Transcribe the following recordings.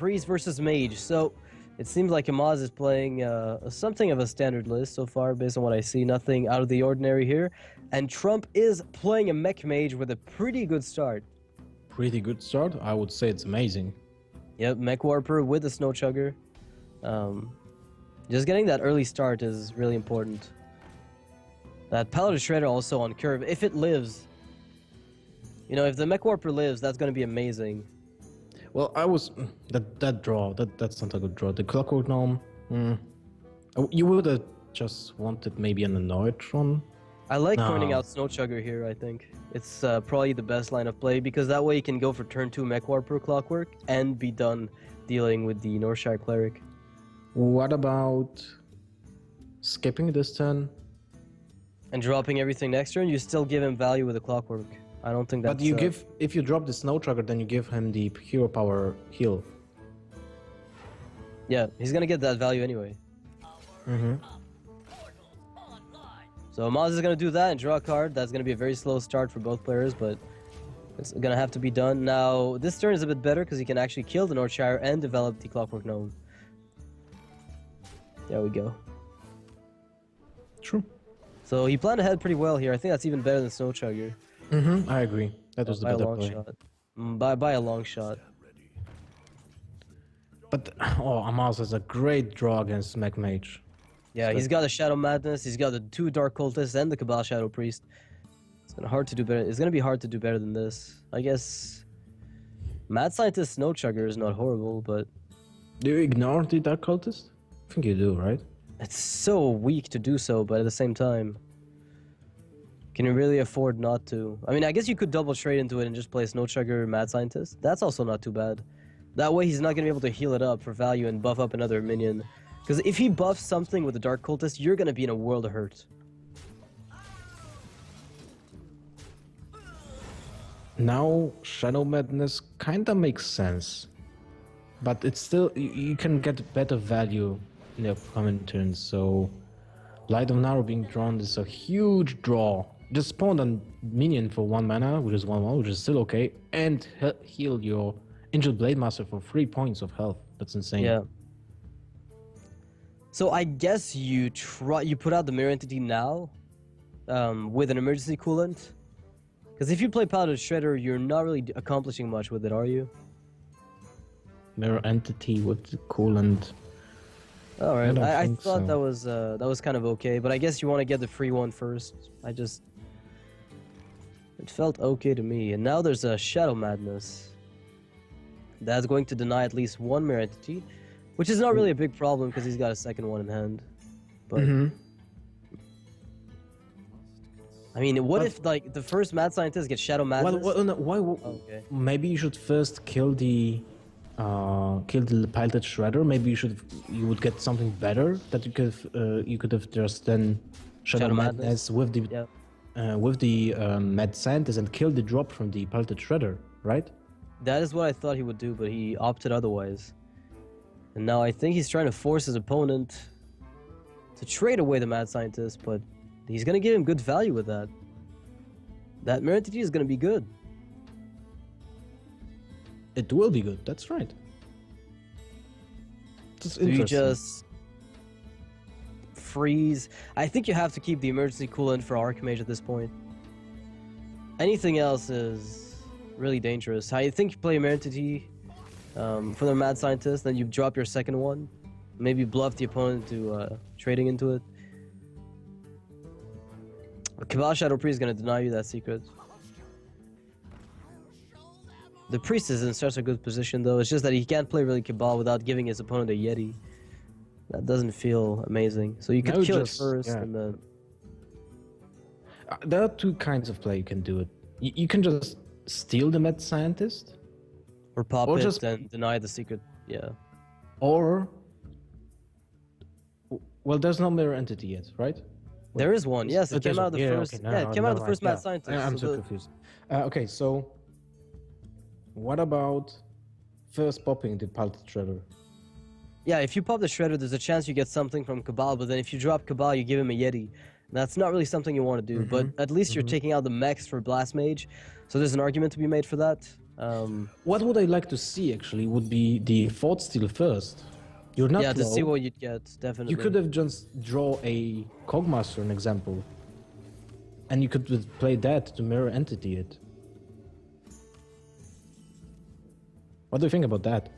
Priest versus Mage. So it seems like Amaz is playing something of a standard list so far, based on what I see. Nothing out of the ordinary here. And Trump is playing a Mech Mage with a pretty good start. Pretty good start. I would say it's amazing. Yep, Mech Warper with the Snow Chugger. Just getting that early start is really important. That Paladin Shredder also on curve. If it lives, you know, if the Mech Warper lives, that's going to be amazing. Well, that draw. That's not a good draw. The Clockwork Gnome. You would have just wanted maybe an Anoitron. I like pointing out Snow Chugger here. I think it's probably the best line of play because that way you can go for turn 2 Mech Warper Clockwork and be done dealing with the Northshire Cleric. What about skipping this turn? And dropping everything next turn, you still give him value with the Clockwork. I don't think that's... But you give... If you drop the Snow Chugger, then you give him the Hero Power heal. Yeah, he's gonna get that value anyway. So Amaz is gonna do that and draw a card. That's gonna be a very slow start for both players, but it's gonna have to be done. Now, this turn is a bit better because he can actually kill the Northshire and develop the Clockwork Gnome. There we go. True. So he planned ahead pretty well here. I think that's even better than Snow Chugger. I agree. That was the better play. Shot. By a long shot. But Amaz has a great draw against Mech Mage. Yeah, so he's got the Shadow Madness. He's got the 2 Dark Cultists and the Cabal Shadow Priest. It's gonna be hard to do better than this. I guess Mad Scientist Snow Chugger is not horrible, but do you ignore the Dark Cultist? I think you do, right? It's so weak to do so, but at the same time, can you really afford not to? I mean, I guess you could double trade into it and just play Snow Chugger Mad Scientist. That's also not too bad. That way he's not going to be able to heal it up for value and buff up another minion. Because if he buffs something with the Dark Cultist, you're going to be in a world of hurt. Now, Shadow Madness kinda makes sense. But it's still... You can get better value in the upcoming turns, so... Light of Naro being drawn is a huge draw. Just spawn a minion for 1 mana, which is 1/1, which is still okay, and heal your Injured Blade Master for 3 points of health. That's insane. Yeah. So I guess you put out the Mirror Entity now, with an emergency coolant. Because if you play Paladin Shredder, you're not really accomplishing much with it, are you? Mirror Entity with the coolant. All right, I thought so. that was kind of okay, but I guess you want to get the free one first. It felt okay to me. And now there's a Shadow Madness. That's going to deny at least 1 Mirror Entity, which is not really a big problem because he's got a second one in hand. But I mean, what if like the first Mad Scientist gets Shadow Madness? Okay. Maybe you should first kill the Piloted Shredder. Maybe you would get something better that you could have just then Shadow Madness with the Mad Scientist and kill the drop from the Piloted Shredder, right? That is what I thought he would do, but he opted otherwise. And now I think he's trying to force his opponent to trade away the Mad Scientist, but he's going to give him good value with that. That Mirror Entity is going to be good. It will be good, that's right. That's interesting. You just freeze. I think you have to keep the emergency coolant for Archmage at this point. Anything else is really dangerous. I think you play a Mirror Entity for the Mad Scientist, then you drop your second one. Maybe bluff the opponent to trading into it. Cabal Shadow Priest is going to deny you that secret. The Priest is in such a good position though, it's just that he can't play really Cabal without giving his opponent a Yeti. That doesn't feel amazing. So you could kill it first and then... There are 2 kinds of play you can do it. You can just steal the Mad Scientist. Or pop it and deny the secret, yeah. Or... Well, there's no Mirror Entity yet, right? There is one, yes. It came out of the first... it came out of the first Mad Scientist. I'm so confused. Okay, so... What about first popping the Piloted Shredder? Yeah, if you pop the Shredder, there's a chance you get something from Cabal, but then if you drop Cabal, you give him a Yeti. That's not really something you want to do, but at least you're taking out the mechs for Blast Mage, so there's an argument to be made for that. What would I like to see actually would be the thought steal first. You're not yeah, to see low. what you'd get, definitely. You could have just draw a Cogmaster, an example, and you could play that to mirror entity it. What do you think about that?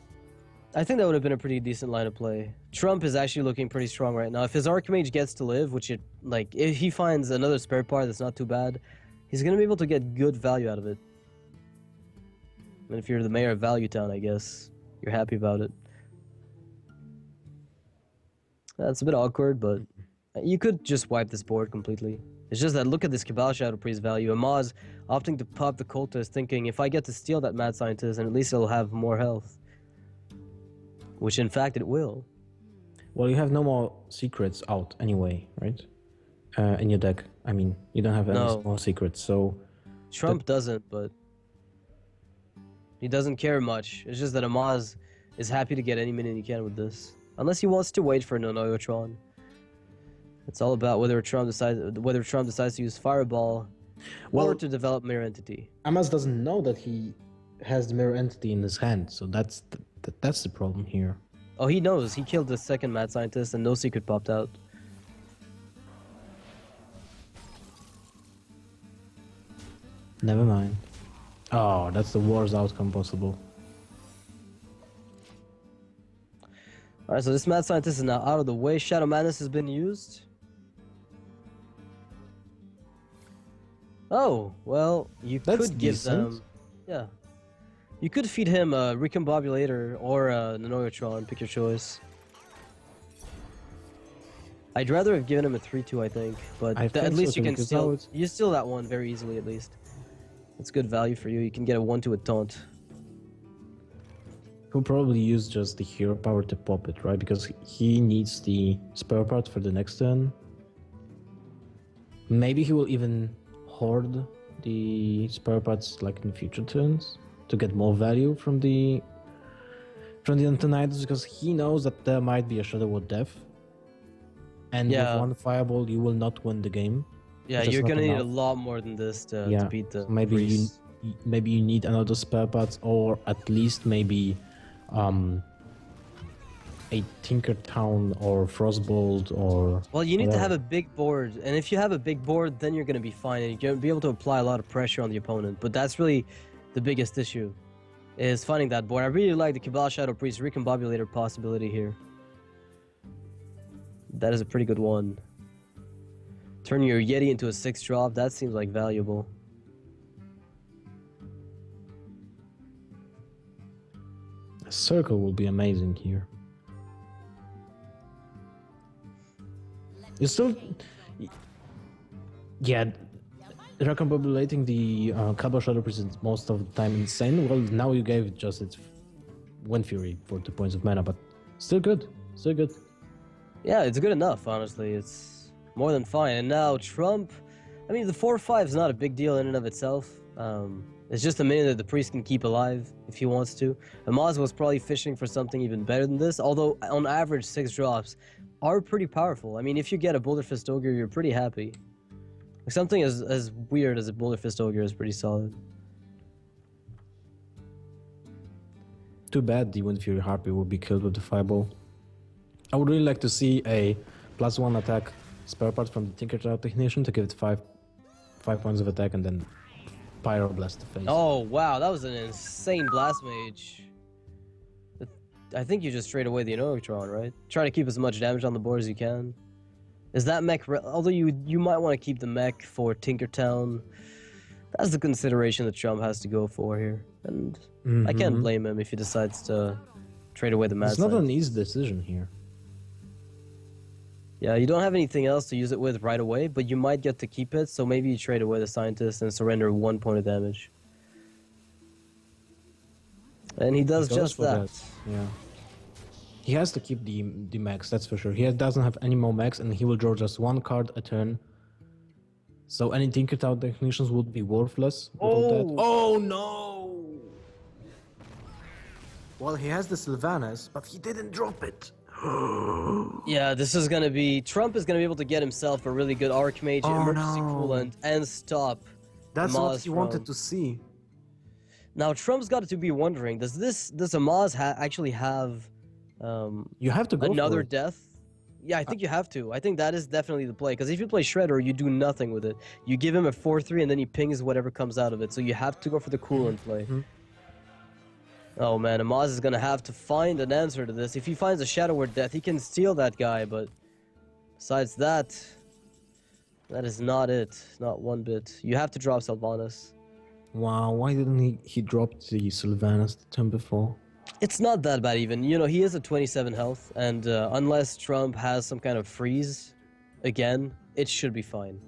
I think that would have been a pretty decent line of play. Trump is actually looking pretty strong right now. If his Archmage gets to live, which it, like, if he finds another spare part that's not too bad, he's going to be able to get good value out of it. And if you're the mayor of Value Town, I guess, you're happy about it. That's a bit awkward, but you could just wipe this board completely. It's just that look at this Cabal Shadow Priest value. Amaz opting to pop the Cultist, thinking if I get to steal that Mad Scientist, then at least it'll have more health. Which in fact it will. Well, you have no more secrets out anyway, right? In your deck. I mean, you don't have any more secrets, so... Trump doesn't, but... He doesnn't care much. It's just that Amaz is happy to get any minion he can with this. Unless he wants to wait for an Noyotron. It's all about whether Trump decides to use Fireball or to develop Mirror Entity. Amaz doesn't know that he has the Mirror Entity in his hand, so that's the problem here. Oh, he knows. He killed the second Mad Scientist and no secret popped out. Never mind. Oh, that's the worst outcome possible. Alright, so this Mad Scientist is now out of the way. Shadow Madness has been used. Oh, well, you could give them... Yeah. You could feed him a Recombobulator or a Noyotron, pick your choice. I'd rather have given him a 3-2, I think, but at least you can steal... You steal that one very easily, at least. It's good value for you. You can get a 1-2 with Taunt. He'll probably use just the hero power to pop it, right? Because he needs the spare part for the next turn. Maybe he will even hoard the spare parts like in future turns to get more value from the Antonidas, because he knows that there might be a Shadow Word Death. And with one Fireball, you will not win the game. Yeah, you're gonna need a lot more than this to beat the priest. Maybe you need another spare parts, or at least maybe a Tinkertown or Frostbolt or... Well, you need to have a big board, and if you have a big board, then you're going to be fine, and you're going to be able to apply a lot of pressure on the opponent. But that's really the biggest issue, is finding that board. I really like the Cabal Shadow Priest Recombobulator possibility here. That is a pretty good one. Turn your Yeti into a 6-drop, that seems like valuable. A circle will be amazing here. You still... Yeah, recombobulating the Cabal Shadow Priest is most of the time insane. Well, now you gave just its Wind Fury for 2 points of mana, but still good. Still good. Yeah, it's good enough, honestly. It's more than fine. And now Trump... I mean, the 4-5 is not a big deal in and of itself. It's just a minion that the priest can keep alive if he wants to. Amaz was probably fishing for something even better than this, although on average 6 drops are pretty powerful. I mean, if you get a Boulder Fist Ogre, you're pretty happy. Like, something as weird as a Boulder Fist Ogre is pretty solid. Too bad the Wind Fury Harpy will be killed with the Fireball. I would really like to see a +1 attack spare part from the Tinkertown Technician to give it 5 points of attack and then Pyroblast the face. Oh, wow, that was an insane Blast Mage. I think you just trade away the Noyotron, right? Try to keep as much damage on the board as you can. Is that mech... Although you might want to keep the mech for Tinkertown. That's the consideration that Trump has to go for here. And I can't blame him if he decides to trade away the Mad Scientist. It's not an easy decision here. Yeah, you don't have anything else to use it with right away, but you might get to keep it, so maybe you trade away the Scientist and surrender 1 point of damage. And he does just that. Yeah. He has to keep the max, that's for sure. He doesn't have any more max, and he will draw just 1 card a turn. So any Tinkertown Technicians would be worthless. Oh no! Well, he has the Sylvanas, but he didn't drop it. Yeah, this is gonna be... Trump is gonna be able to get himself a really good Archmage, Emergency Coolant, and stop That's what he wanted to see. Now Trump's got to be wondering: does Amaz actually have You have to go another for it. death? Yeah, I think you have to. I think that is definitely the play. Because if you play Shredder, you do nothing with it. You give him a 4-3, and then he pings whatever comes out of it. So you have to go for the coolant play. Mhm. Oh man, Amaz is gonna have to find an answer to this. If he finds a Shadow Word Death, he can steal that guy. But besides that, that is not it. Not one bit. You have to drop Sylvanas. Wow, why didn't he drop the Sylvanas the turn before? It's not that bad even. You know, he is at 27 health, and unless Trump has some kind of freeze again, it should be fine.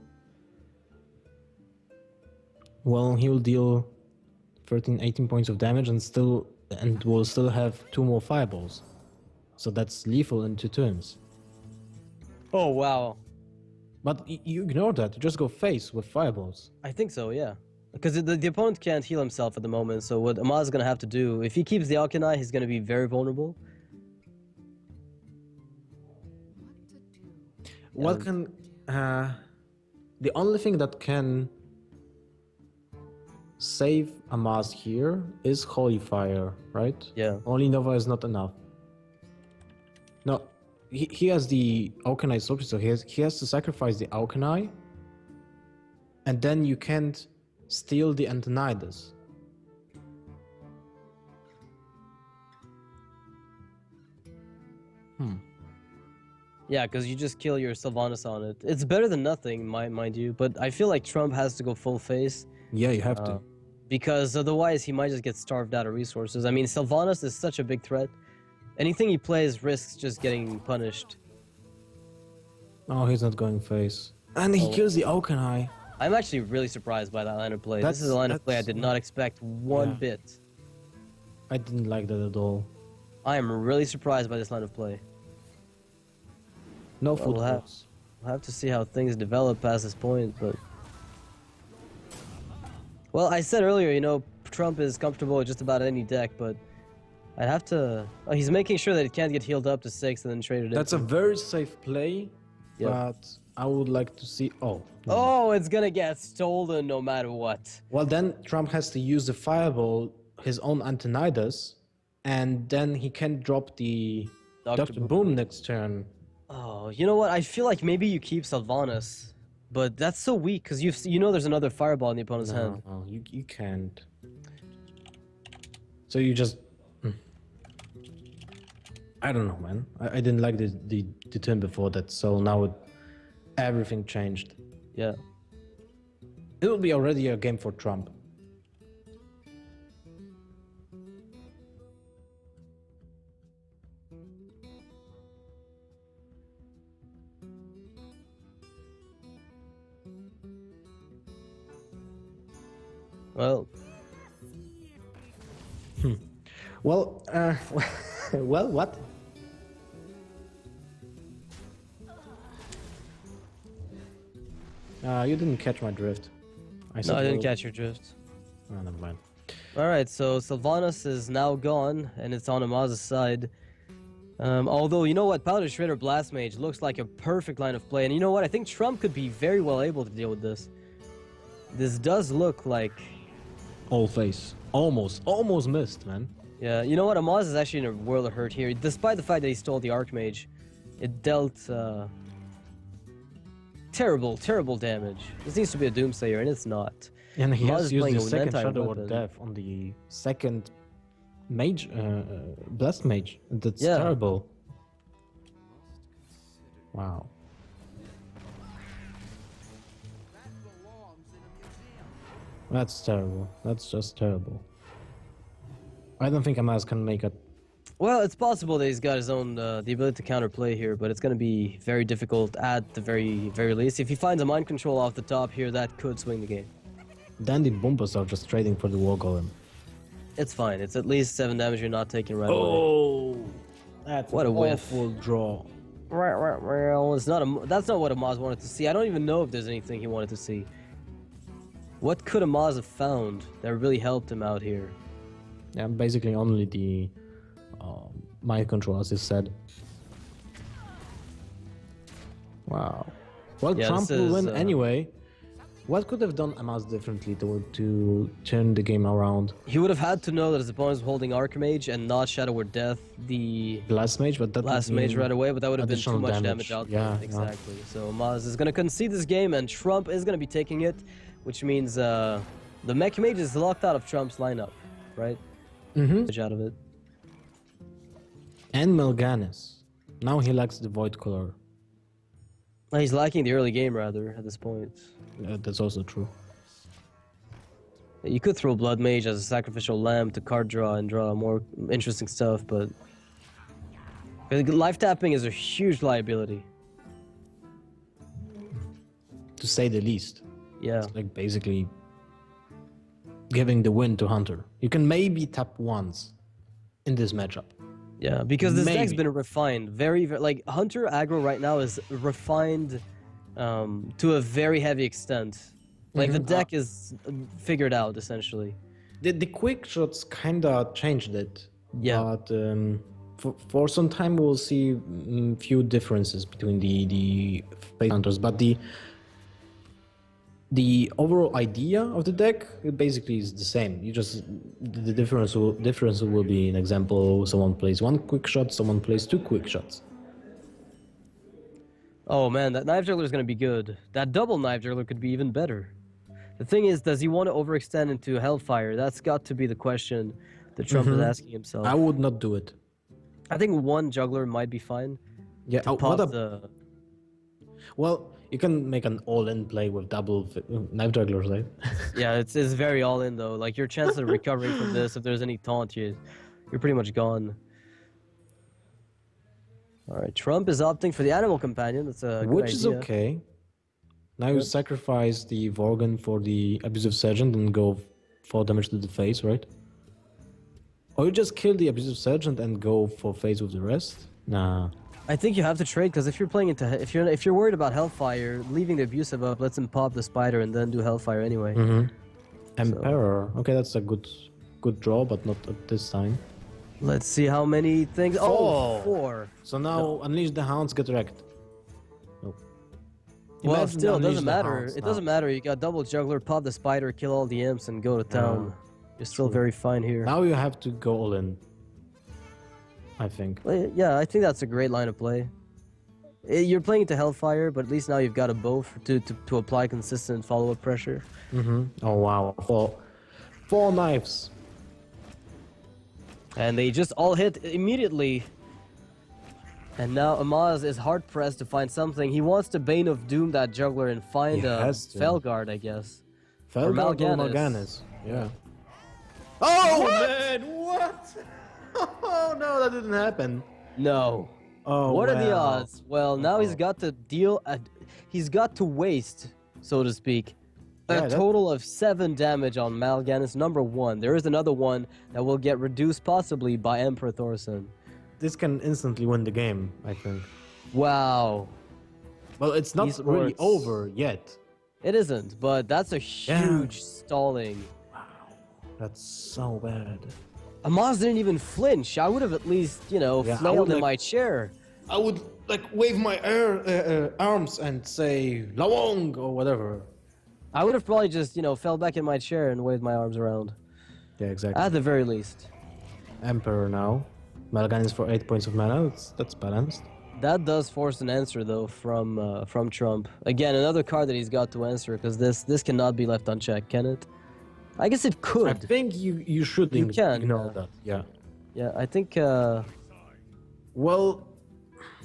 Well, he'll deal 13, 18 points of damage and will still have 2 more fireballs. So that's lethal in 2 turns. Oh, wow. But you ignore that, you just go face with fireballs. I think so, yeah. Because the opponent can't heal himself at the moment, so what Amaz is going to have to do, if he keeps the Alkanai, he's going to be very vulnerable. What can... the only thing that can save Amaz here is Holy Fire, right? Yeah. Only Nova is not enough. No, he has the Alkanai Soap, so he has to sacrifice the Alkanai, and then you can't steal the Antonidas. Yeah, because you just kill your Sylvanas on it. It's better than nothing, mind you, but I feel like Trump has to go full face. Yeah, you have to. Because otherwise he might just get starved out of resources. I mean, Sylvanas is such a big threat. Anything he plays risks just getting punished. Oh, he's not going face. And he kills the Alkanai. I'm actually really surprised by that line of play. This is a line of play I did not expect one bit. I didn't like that at all. I am really surprised by this line of play. No Well, footballs. We'll have to see how things develop past this point, but... Well, I said earlier, you know, Trump is comfortable with just about any deck, but I'd have to... Oh, he's making sure that it can't get healed up to 6 and then traded That's a very safe play, but I would like to see... Oh. Oh, it's gonna get stolen no matter what. Well, then Trump has to use the Fireball, his own Antonidas, and then he can drop the Dr. Boom next turn. Oh, you know what? I feel like maybe you keep Sylvanas, but that's so weak because you know there's another fireball in the opponent's hand. No, you can't. So you just... I don't know, man. I didn't like the turn before that, so now everything changed. Yeah. It will be already a game for Trump. Well. Well, well, what? You didn't catch my drift. No, I didn't catch your drift. Oh, never mind. Alright, so Sylvanas is now gone, and it's on Amaz's side. Although, you know what? Powder Shredder Blast Mage looks like a perfect line of play. And you know what? I think Trump could be very well able to deal with this. This does look like... All face. Almost missed, man. Yeah, you know what? Amaz is actually in a world of hurt here. Despite the fact that he stole the Archmage, it dealt terrible damage. This needs to be a Doomsayer, and it's not. And he Amaz has is used playing the an second Shadow anti-weapon. of Death on the second mage, Blast Mage. That's Yeah. terrible. Wow. That's terrible. That's just terrible. I don't think Amaz can make it. Well, it's possible that he's got his own the ability to counterplay here, but it's going to be very difficult at the very least. If he finds a mind control off the top here, that could swing the game. Then the Bumpers are just trading for the War Golem. It's fine. It's at least 7 damage you're not taking right away. Oh, that's What a whiff. awful draw. Well, it's not that's not what Amaz wanted to see. I don't even know if there's anything he wanted to see. What could Amaz have found that really helped him out here? Yeah, basically only the mind control, as you said. Wow. Well, Yeah, Trump this will is, win anyway. What could have done Amaz differently to turn the game around? He would have had to know that his opponent was holding Archmage and not Shadow or Death, the Blast Mage, but that Blast would Mage mean right away, but that would have been too additional much damage output. Yeah, exactly. So Amaz is going to concede this game, and Trump is going to be taking it, which means the Mech Mage is locked out of Trump's lineup, right? Mm-hmm. Out of it. And Mal'Ganis. Now he lacks the Void Color. He's lacking the early game, rather, at this point. That's also true. You could throw Blood Mage as a sacrificial lamb to card draw and draw more interesting stuff, but life tapping is a huge liability. To say the least. Yeah. It's like basically giving the win to Hunter. You can maybe tap once in this matchup. Yeah, because this deck's Maybe. been refined. Very, like, Hunter aggro right now is refined to a very heavy extent. Like, the deck is figured out, essentially. The quick shots kinda changed it. Yeah. But for some time we'll see few differences between the face hunters, but the overall idea of the deck, it basically is the same. You just the difference will be an example. Someone plays one quick shot, someone plays two quick shots. Oh man, that Knife Juggler is going to be good. That double Knife Juggler could be even better. The thing is, does he want to overextend into Hellfire? That's got to be the question that Trump is asking himself. I would not do it. I think one Juggler might be fine. Yeah, To pop the... Well, you can make an all-in play with double Knife Jugglers, right? Yeah, it's very all-in though. Like, your chance of recovering from this, if there's any taunt, you're pretty much gone. Alright, Trump is opting for the Animal Companion. That's a good Which is idea. okay. Now you sacrifice the Vorgon for the Abusive Sergeant and go 4 damage to the face, right? Or you just kill the Abusive Sergeant and go for face with the rest? Nah. I think you have to trade, because if you're playing into if you're worried about Hellfire, leaving the Abusive up lets him pop the Spider and then do Hellfire anyway. Emperor. Okay, that's a good draw, but not at this time. Let's see how many things. Oh, 4. So now Unleash the Hounds, get wrecked. Nope. Well, Imagine still, it Unleash doesn't the matter. Hounds It now. doesn't matter. You got double Juggler, pop the Spider, kill all the imps, and go to town. You're still very fine here. Now you have to go all in. I think. Well, yeah, I think that's a great line of play. You're playing into Hellfire, but at least now you've got a bow to apply consistent follow-up pressure. Oh wow. 4 knives. And they just all hit immediately. And now Amaz is hard-pressed to find something. He wants to Bane of Doom that Juggler and find He a has to. Felguard, I guess. Felguard or Mal'Ganis. Yeah. Oh man, what? Oh no, that didn't happen. No. Oh, What are the wow. odds? Well, now he's got to he's got to waste, so to speak, a total of 7 damage on Mal'Ganis #1. There is another one that will get reduced possibly by Emperor Thorson. This can instantly win the game, I think. Wow. Well, it's not really Esports. over yet. It isn't, but that's a huge stalling. That's so bad. Amaz didn't even flinch. I would have at least, I flailed would, in my chair. I would wave my arms and say Lawong or whatever. I would have probably just, fell back in my chair and waved my arms around. Yeah, exactly. At the very least. Emperor now. Mal'Ganis for 8 points of mana. That's balanced. That does force an answer though from Trump. Again, another card that he's got to answer because this cannot be left unchecked, can it? I guess it could. I think you should ignore that. Yeah. Yeah, I think. Well.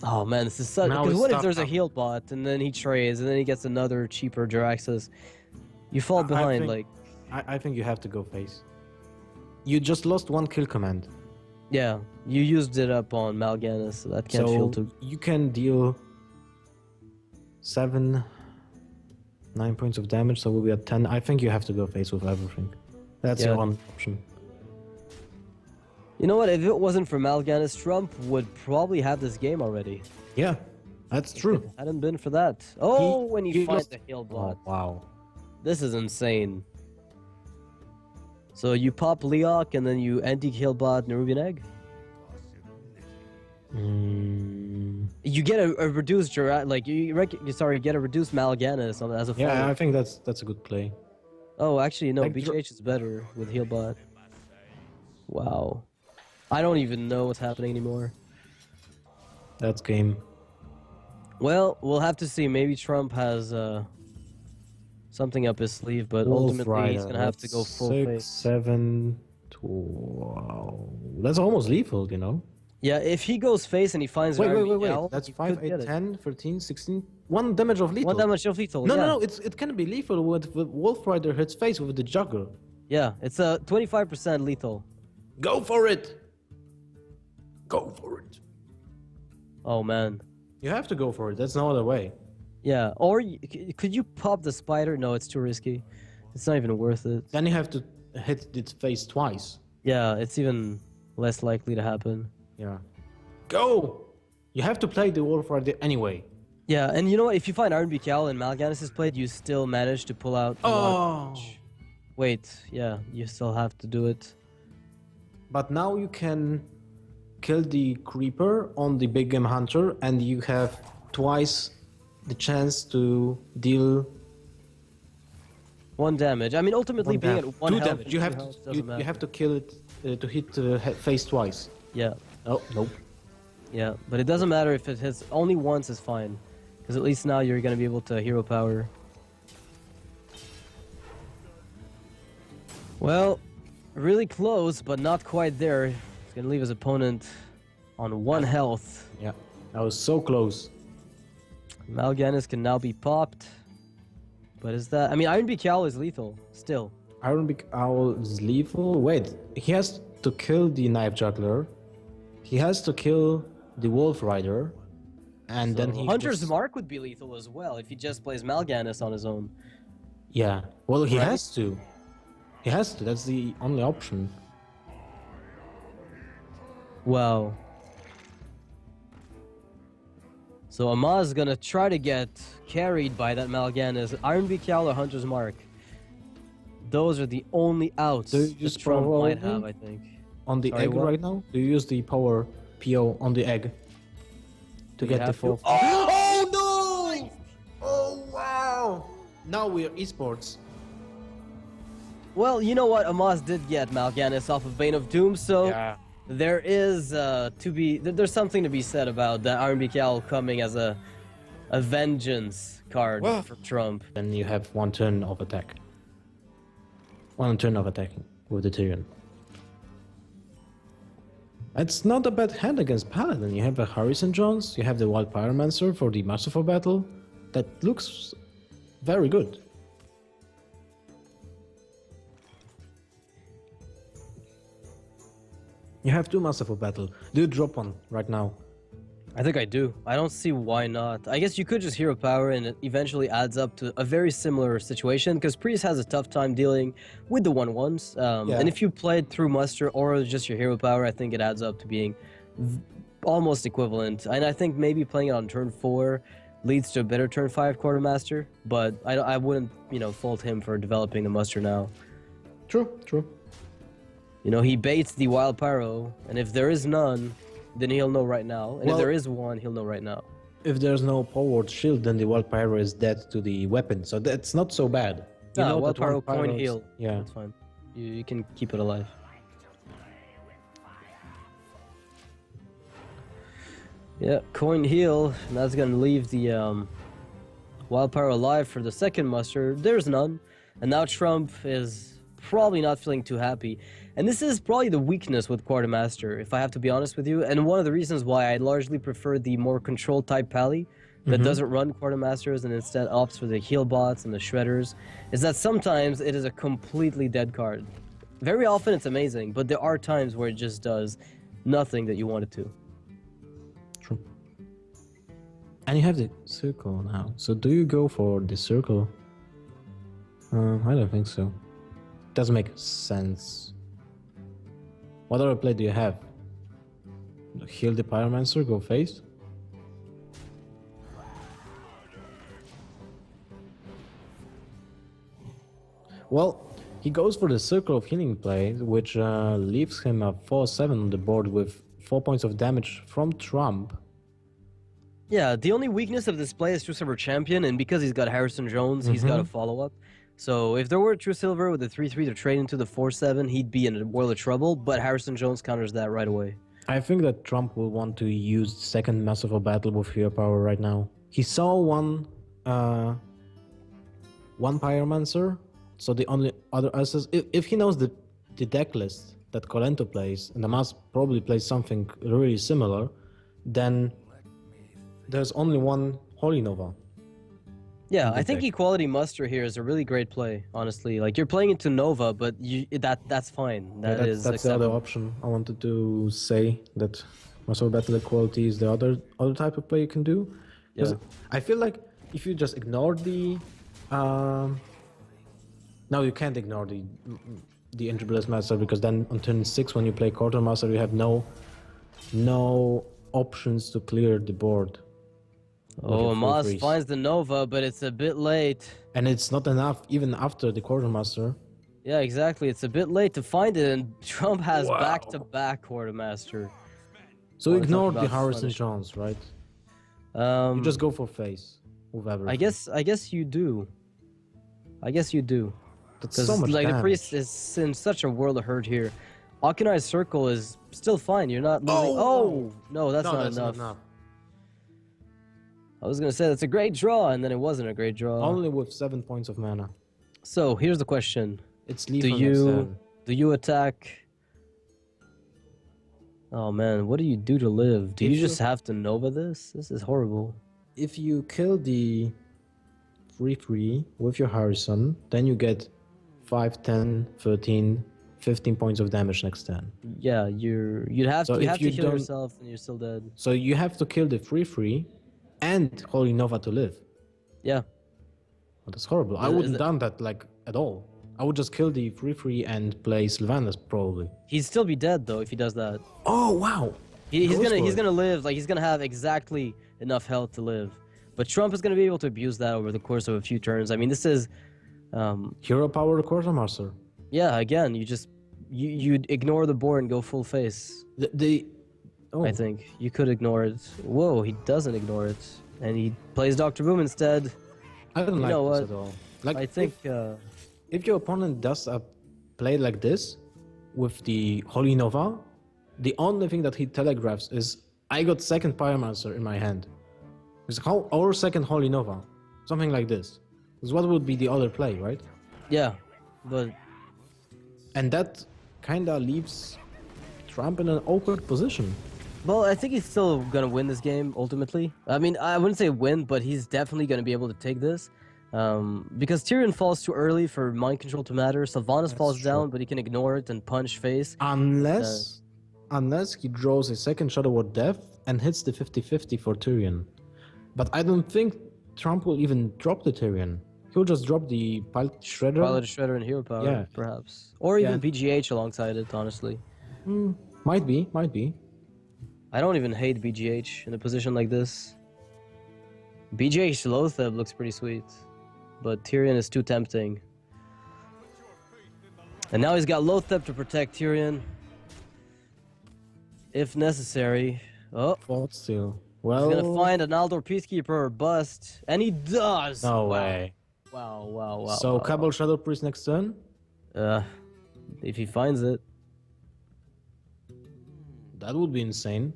Oh man, this is such. Now Because it's what if tough. there's a heal bot and then he trades and then he gets another cheaper Jiraxis? You fall behind. I think you have to go face. You just lost 1 kill command. Yeah, you used it up on Mal'Ganis, so that can't feel too. You can deal 9 points of damage, so we'll be at 10. I think you have to go face with everything. That's your one option. You know what? If it wasn't for Mal'Ganis, Trump would probably have this game already. Yeah, that's true. Hadn't been for that. Oh, when he finds lost... the heal bot. Oh, wow. This is insane. So you pop Leok and then you anti-heal bot Nerubian Egg? You get a reduced like you get a reduced Mal'Ganis as a Yeah, follow. I think that's a good play. Oh, actually no, Like, BGH is better with heal bot. Wow. I don't even know what's happening anymore. that's game. Well, we'll have to see. Maybe Trump has something up his sleeve, but Wolf ultimately he's Rider. gonna have to That's go full 6, face. 7, 12. That's almost lethal, you know? Yeah, if he goes face and he finds an Wait. RBL, That's he 5, could 8, get it. 10, 13, 16. 1 damage of One lethal. damage of lethal, No, yeah. no, no. It can be lethal with Wolf Rider hits face with the Jugger. Yeah, it's a 25% lethal. Go for it. Go for it. Oh man. You have to go for it. That's no other way. Yeah, or could you pop the spider? No, it's too risky. It's not even worth it. Then you have to hit its face twice. Yeah, it's even less likely to happen. Yeah. Go! You have to play the Wolf Rider anyway. Yeah, and you know what? If you find Iron Cal and Mal'Ganis is played, you still manage to pull out a lot of damage. Wait, yeah, you still have to do it. But now you can kill the Creeper on the Big Game Hunter and you have twice the chance to deal 1 damage. I mean, ultimately being at 1 2 health, damage. You have to doesn't matter. you have to kill it to hit face twice. Yeah, Oh, nope. yeah, but it doesn't matter if it hits only once is fine, because at least now you're gonna be able to hero power. Well, really close, but not quite there. He's gonna leave his opponent on 1 health. Yeah, that was so close. Mal'Ganis can now be popped. But is that... I mean, Iron Cal is lethal, still. Iron Big Owl is lethal. Wait, he has to kill the Knife Juggler. He has to kill the Wolf Rider. And then he Hunter's just... Mark would be lethal as well if he just plays Mal'Ganis on his own. Yeah, well, he Right? has to. He has to, that's the only option. Wow. So Amaz is gonna try to get carried by that Mal'Ganis. Iron Cal or Hunter's Mark. Those are the only outs Do you that use Trump Power might only? have, I think. On the Sorry, egg what? right now? Do you use the power PO on the egg? To Do you get the have full... to? Oh no! Oh wow! Now we're esports. Well, you know what? Amaz did get Mal'Ganis off of Bane of Doom, so Yeah. there is there's something to be said about that Iron Cal coming as a vengeance card Well- for Trump. Then you have 1 turn of attack. 1 turn of attacking with the Tyrion. It's not a bad hand against Paladin. You have a Harrison Jones, you have the Wild Pyromancer for the Masterful Battle. That looks very good. You have 2 Masterful Battle. Do you drop one right now? I think I do. I don't see why not. I guess you could just hero power and it eventually adds up to a very similar situation because Priest has a tough time dealing with the 1/1s. Yeah. And if you played through muster or just your hero power, I think it adds up to being almost equivalent. And I think maybe playing it on turn 4 leads to a better turn 5 quartermaster, but I wouldn't, fault him for developing the muster now. True, true. He baits the wild pyro, and if there is none, then he'll know right now. And if Well- there is one, he'll know right now. If there's no powered shield, then the Wild Pyro is dead to the weapon, so that's not so bad. You know Wild that one pyro coin pyro's- heal. Yeah. That's fine. You can keep it alive. Yeah, coin heal. And that's gonna leave the wild pyro alive for the second muster. There's none, and now Trump is probably not feeling too happy. And this is probably the weakness with Quartermaster, if I have to be honest with you. And one of the reasons why I largely prefer the more control type Pally that doesn't run Quartermasters and instead opts for the heal bots and the shredders is that sometimes it is a completely dead card. Very often it's amazing, but there are times where it just does nothing that you want it to. True. And you have the circle now. So do you go for the circle? I don't think so. Doesn't make sense. What other play do you have? Heal the Pyromancer, go face? Well, he goes for the Circle of Healing play, which leaves him a 4-7 on the board with 4 points of damage from Trump. Yeah, the only weakness of this play is True Silver Champion, and because he's got Harrison Jones, he's got a follow-up. So if there were True Silver with a 3-3 to trade into the 4-7, he'd be in a world of trouble, but Harrison Jones counters that right away. I think that Trump will want to use second massive battle with hero power right now. He saw one Pyromancer, so the only other assets, if he knows the deck list that Colento plays, and Amaz probably plays something really similar, then there's only one Holy Nova. Yeah, I think Equality Muster here is a really great play, honestly. Like, you're playing into Nova, but that's fine. That's the other option. I wanted to say that Master Battle Equality is the other type of play you can do. Yeah. I feel like if you just ignore the... no, you can't ignore the Intrabilis Master, because then on turn 6 when you play Quartermaster, you have no options to clear the board. Oh, Amaz finds the Nova, but it's a bit late. And it's not enough, even after the Quartermaster. Yeah, exactly. It's a bit late to find it, and Trump has back-to-back Quartermaster. So ignore the Harrison Jones, right? You just go for face with everything. I guess you do. That's so much like damage. The priest is in such a world of hurt here. Akinai's Circle is still fine. You're not losing. Oh no, that's not enough. I was gonna say that's a great draw, and then it wasn't a great draw. Only with 7 points of mana. So here's the question: It's do you attack? Oh man, what do you do to live? Do you just have to Nova this? This is horrible. If you kill the 3/3 with your Harrison, then you get 5, 10, 13, 15 points of damage next turn. Yeah, you'd have to heal yourself, and you're still dead. So you have to kill the 3/3 and Holy Nova to live. Yeah. Oh, that's horrible. I wouldn't done that like at all. I would just kill the 3/3 and play Sylvanas probably. He'd still be dead though if he does that. Oh wow. He's gonna live, like he's gonna have exactly enough health to live. But Trump is gonna be able to abuse that over the course of a few turns. I mean, this is hero power Quartermaster. Yeah, again, you ignore the board and go full face. I think you could ignore it. Whoa, he doesn't ignore it, and he plays Dr. Boom instead. I don't like this at all. Like, I think if your opponent does a play like this with the Holy Nova, the only thing that he telegraphs is, I got second Pyromancer in my hand. It's our second Holy Nova. Something like this. Because what would be the other play, right? Yeah, but... And that kinda leaves Trump in an awkward position. Well, I think he's still gonna win this game, ultimately. I mean, I wouldn't say win, but he's definitely gonna be able to take this. Because Tyrion falls too early for Mind Control to matter. Sylvanas falls down, but he can ignore it and punch face. Unless he draws a second Shadow Word Death and hits the 50-50 for Tyrion. But I don't think Trump will even drop the Tyrion. He'll just drop the Pilot Shredder. Pilot Shredder and Hero Power, perhaps. Or even BGH alongside it, honestly. Might be. I don't even hate BGH in a position like this. BGH Lotheb looks pretty sweet. But Tyrion is too tempting. And now he's got Lotheb to protect Tyrion. If necessary. Oh. Fought still. Well, he's gonna find an Aldor Peacekeeper or bust. And he does! No way. Wow. So Cabal Shadow Priest next turn? If he finds it. That would be insane.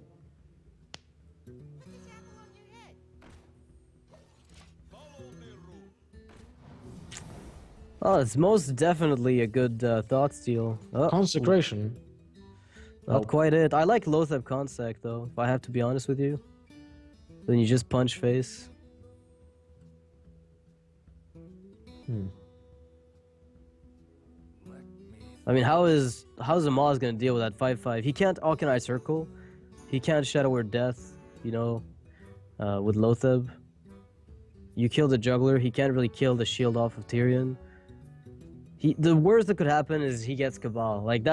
Oh, it's most definitely a good thought steal. Oh, Consecration. Not quite it. I like Lotheb Consec though, if I have to be honest with you. Then you just punch face. I mean, how's Amaz gonna deal with that 5/5? He can't Akinai Circle. He can't Shadow Word Death, you know, with Lotheb. You kill the Juggler, he can't really kill the shield off of Tyrion. The worst that could happen is he gets Cabal. Like,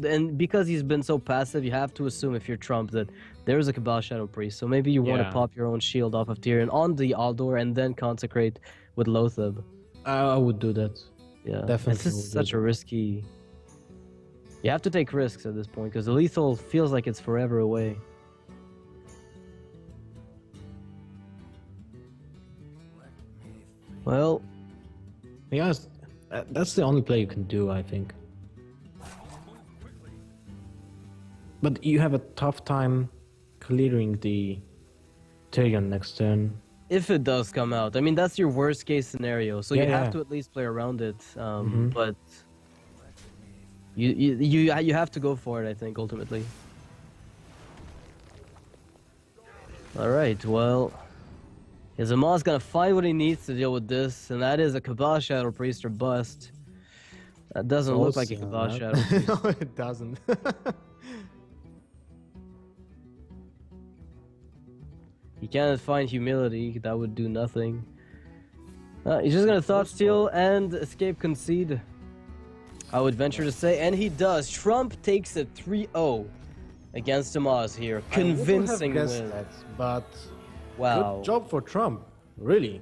and because he's been so passive, you have to assume if you're Trump that there's a Cabal Shadow Priest. So maybe you want to pop your own shield off of Tyrion on the Aldor and then consecrate with Lotheb. I would do that. Yeah, definitely. It's just such a risky... You have to take risks at this point, because the lethal feels like it's forever away. Well, Yeah, that's the only play you can do, I think. But you have a tough time clearing the Tyrion next turn. if it does come out, I mean that's your worst case scenario, so Yeah, you have yeah. to at least play around it. Mhm. But you have to go for it, I think, ultimately. All right, well, his Amaz gonna find what he needs to deal with this, and that is a Cabal Shadow Priest or bust. That doesn't look like a Cabal Shadow Priest. No, it doesn't. He can't find humility. That would do nothing. He's just gonna Thought Steal and Escape Concede, I would venture to say, and he does. Trump takes a 3-0 against Amaz here. Convincing I would have guessed win. that, but Wow. good job for Trump. Really.